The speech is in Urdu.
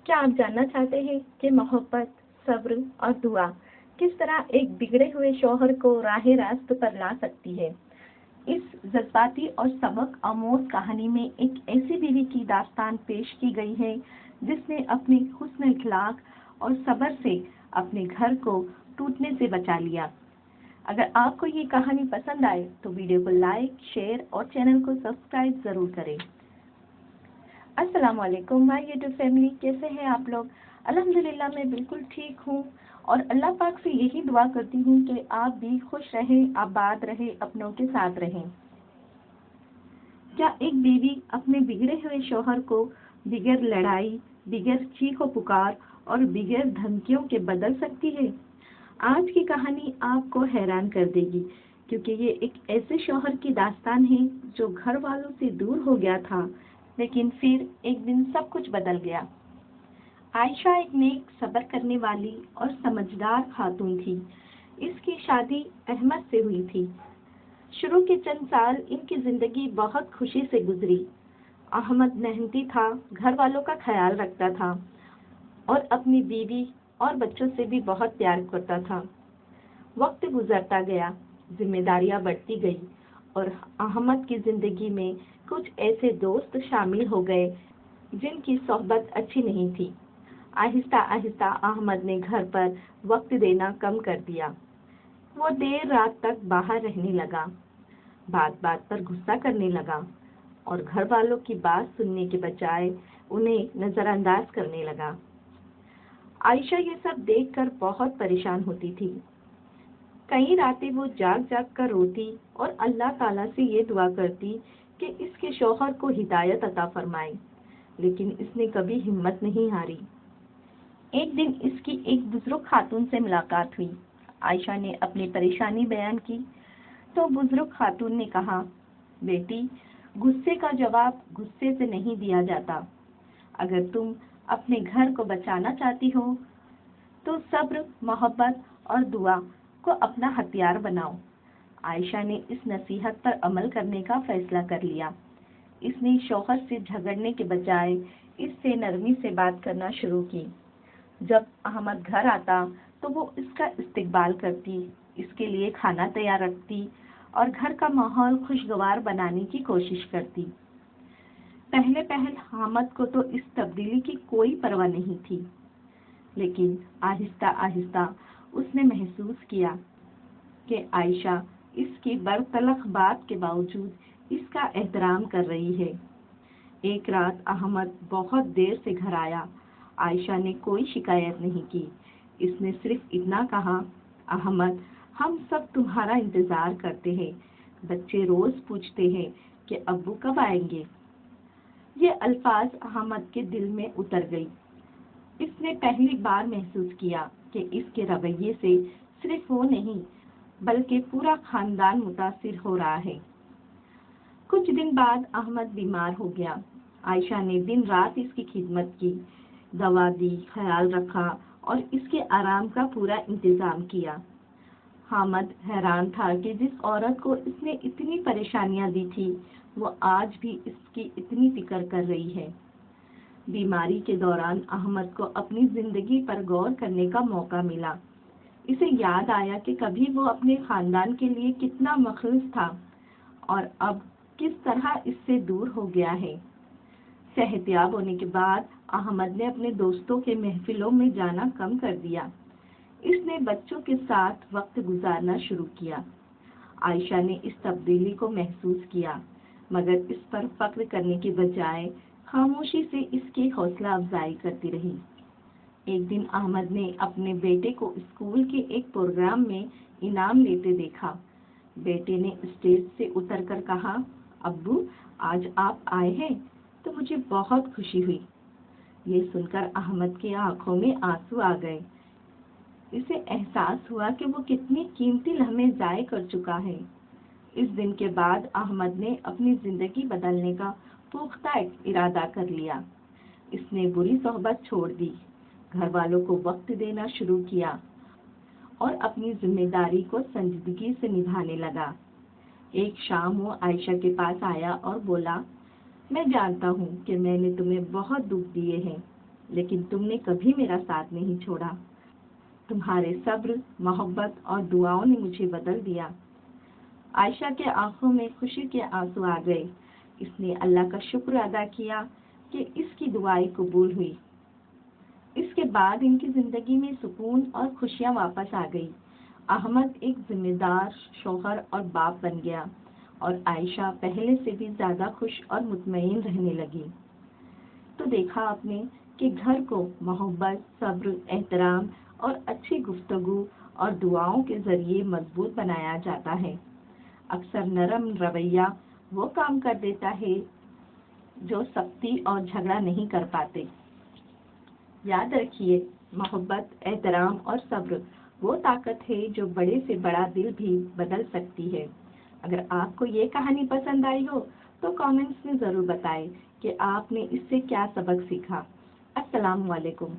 کیا آپ جاننا چاہتے ہیں کہ محبت، صبر اور دعا کس طرح ایک بگڑے ہوئے شوہر کو راہ راست پر لا سکتی ہے؟ اس جذباتی اور سبق آموز کہانی میں ایک ایسی بیوی کی داستان پیش کی گئی ہے جس نے اپنے حسن اخلاق اور صبر سے اپنے گھر کو ٹوٹنے سے بچا لیا۔ اگر آپ کو یہ کہانی پسند آئے تو ویڈیو کو لائک، شیئر اور چینل کو سبسکرائب ضرور کریں۔ السلام علیکم مائی یوٹیوب فیملی، کیسے ہیں آپ لوگ؟ الحمدللہ میں بالکل ٹھیک ہوں، اور اللہ پاک سے یہی دعا کرتی ہوں کہ آپ بھی خوش رہیں، آباد رہیں، اپنوں کے ساتھ رہیں۔ کیا ایک بیوی اپنے بگڑے ہوئے شوہر کو بغیر لڑائی، بغیر چیخ و پکار اور بغیر دھمکیوں کے بدل سکتی ہے؟ آج کی کہانی آپ کو حیران کر دے گی، کیونکہ یہ ایک ایسے شوہر کی داستان ہے جو گھر والوں سے دور ہو گیا تھا، لیکن پھر ایک دن سب کچھ بدل گیا۔ عائشہ ایک نیک، صبر کرنے والی اور سمجھدار خاتون تھی۔ اس کی شادی احمد سے ہوئی تھی۔ شروع کے چند سال ان کی زندگی بہت خوشی سے گزری۔ احمد محنتی تھا، گھر والوں کا خیال رکھتا تھا اور اپنی بیوی اور بچوں سے بھی بہت پیار کرتا تھا۔ وقت گزرتا گیا، ذمہ داریاں بڑھتی گئی اور احمد کی زندگی میں کچھ ایسے دوست شامل ہو گئے جن کی صحبت اچھی نہیں تھی۔ آہستہ آہستہ احمد نے گھر پر وقت دینا کم کر دیا۔ وہ دیر رات تک باہر رہنے لگا، بات بات پر غصہ کرنے لگا اور گھر والوں کی بات سننے کے بجائے انہیں نظر انداز کرنے لگا۔ عائشہ یہ سب دیکھ کر بہت پریشان ہوتی تھی۔ کئی راتیں وہ جاگ جاگ کر روتی اور اللہ تعالیٰ سے یہ دعا کرتی کہ اس کے شوہر کو ہدایت عطا فرمائے، لیکن اس نے کبھی ہمت نہیں ہاری۔ ایک دن اس کی ایک بزرگ خاتون سے ملاقات ہوئی۔ عائشہ نے اپنی پریشانی بیان کی تو بزرگ خاتون نے کہا، بیٹی، غصے کا جواب غصے سے نہیں دیا جاتا۔ اگر تم اپنے گھر کو بچانا چاہتی ہو تو صبر، محبت اور دعا کو اپنا ہتھیار بناؤ۔ عائشہ نے اس نصیحت پر عمل کرنے کا فیصلہ کر لیا۔ اس نے شوہر سے جھگڑنے کے بجائے اس سے نرمی سے بات کرنا شروع کی۔ جب احمد گھر آتا تو وہ اس کا استقبال کرتی، اس کے لیے کھانا تیار رکھتی اور گھر کا ماحول خوشگوار بنانے کی کوشش کرتی۔ پہلے احمد کو تو اس تبدیلی کی کوئی پرواہ نہیں تھی، لیکن آہستہ آہستہ اس نے محسوس کیا کہ عائشہ اس کی برطلق بات کے باوجود اس کا احترام کر رہی ہے۔ ایک رات احمد بہت دیر سے گھر آیا۔ عائشہ نے کوئی شکایت نہیں کی، اس نے صرف اتنا کہا، احمد، ہم سب تمہارا انتظار کرتے ہیں، بچے روز پوچھتے ہیں کہ ابو کب آئیں گے۔ یہ الفاظ احمد کے دل میں اتر گئی۔ اس نے پہلی بار محسوس کیا کہ اس کے رویے سے صرف وہ نہیں بلکہ پورا خاندان متاثر ہو رہا ہے۔ کچھ دن بعد احمد بیمار ہو گیا۔ عائشہ نے دن رات اس کی خدمت کی، دوا دی، خیال رکھا اور اس کے آرام کا پورا انتظام کیا۔ احمد حیران تھا کہ جس عورت کو اس نے اتنی پریشانیاں دی تھی وہ آج بھی اس کی اتنی فکر کر رہی ہے۔ بیماری کے دوران احمد کو اپنی زندگی پر غور کرنے کا موقع ملا۔ اسے یاد آیا کہ کبھی وہ اپنے خاندان کے لیے کتنا مخلص تھا اور اب کس طرح اس سے دور ہو گیا ہے۔ صحتیاب ہونے کے بعد احمد نے اپنے دوستوں کے محفلوں میں جانا کم کر دیا۔ اس نے بچوں کے ساتھ وقت گزارنا شروع کیا۔ عائشہ نے اس تبدیلی کو محسوس کیا، مگر اس پر فخر کرنے کے بجائے خاموشی سے اس کی حوصلہ افزائی کرتی رہی۔ ایک دن احمد نے اپنے بیٹے کو اسکول کے ایک پروگرام میں انعام لیتے دیکھا۔ بیٹے نے اسٹیج سے اتر کر کہا، ابو، آج آپ آئے ہیں تو مجھے بہت خوشی ہوئی۔ یہ سن کر احمد کی آنکھوں میں آنسو آ گئے۔ اسے احساس ہوا کہ وہ کتنی قیمتی لمحے ضائع کر چکا ہے۔ اس دن کے بعد احمد نے اپنی زندگی بدلنے کا پختہ ارادہ کر لیا۔ اس نے بری صحبت چھوڑ دی، گھر والوں کو وقت دینا شروع کیا اور اپنی ذمہ داری کو سنجیدگی سے نبھانے لگا۔ ایک شام وہ عائشہ کے پاس آیا اور بولا، میں جانتا ہوں کہ میں نے تمہیں بہت دکھ دیے ہیں، لیکن تم نے کبھی میرا ساتھ نہیں چھوڑا. تمہارے صبر، محبت اور دعاؤں نے مجھے بدل دیا. عائشہ کے آنکھوں میں خوشی کے آنسو آ گئے. اس نے اللہ کا شکر ادا کیا کہ اس کی دعائیں قبول ہوئی. اس کے بعد ان کی زندگی میں سکون اور خوشیاں واپس آ گئی. احمد ایک ذمہ دار شوہر اور باپ بن گیا اور عائشہ پہلے سے بھی زیادہ خوش اور مطمئن رہنے لگی. تو دیکھا آپ نے کہ گھر کو محبت، صبر، احترام اور اچھی گفتگو اور دعاؤں کے ذریعے مضبوط بنایا جاتا ہے. اکثر نرم رویہ وہ کام کر دیتا ہے جو سختی اور جھگڑا نہیں کر پاتے. یاد رکھیے، محبت، احترام اور صبر وہ طاقت ہے جو بڑے سے بڑا دل بھی بدل سکتی ہے. اگر آپ کو یہ کہانی پسند آئی ہو تو کامنٹس میں ضرور بتائیں کہ آپ نے اس سے کیا سبق سیکھا. السلام علیکم.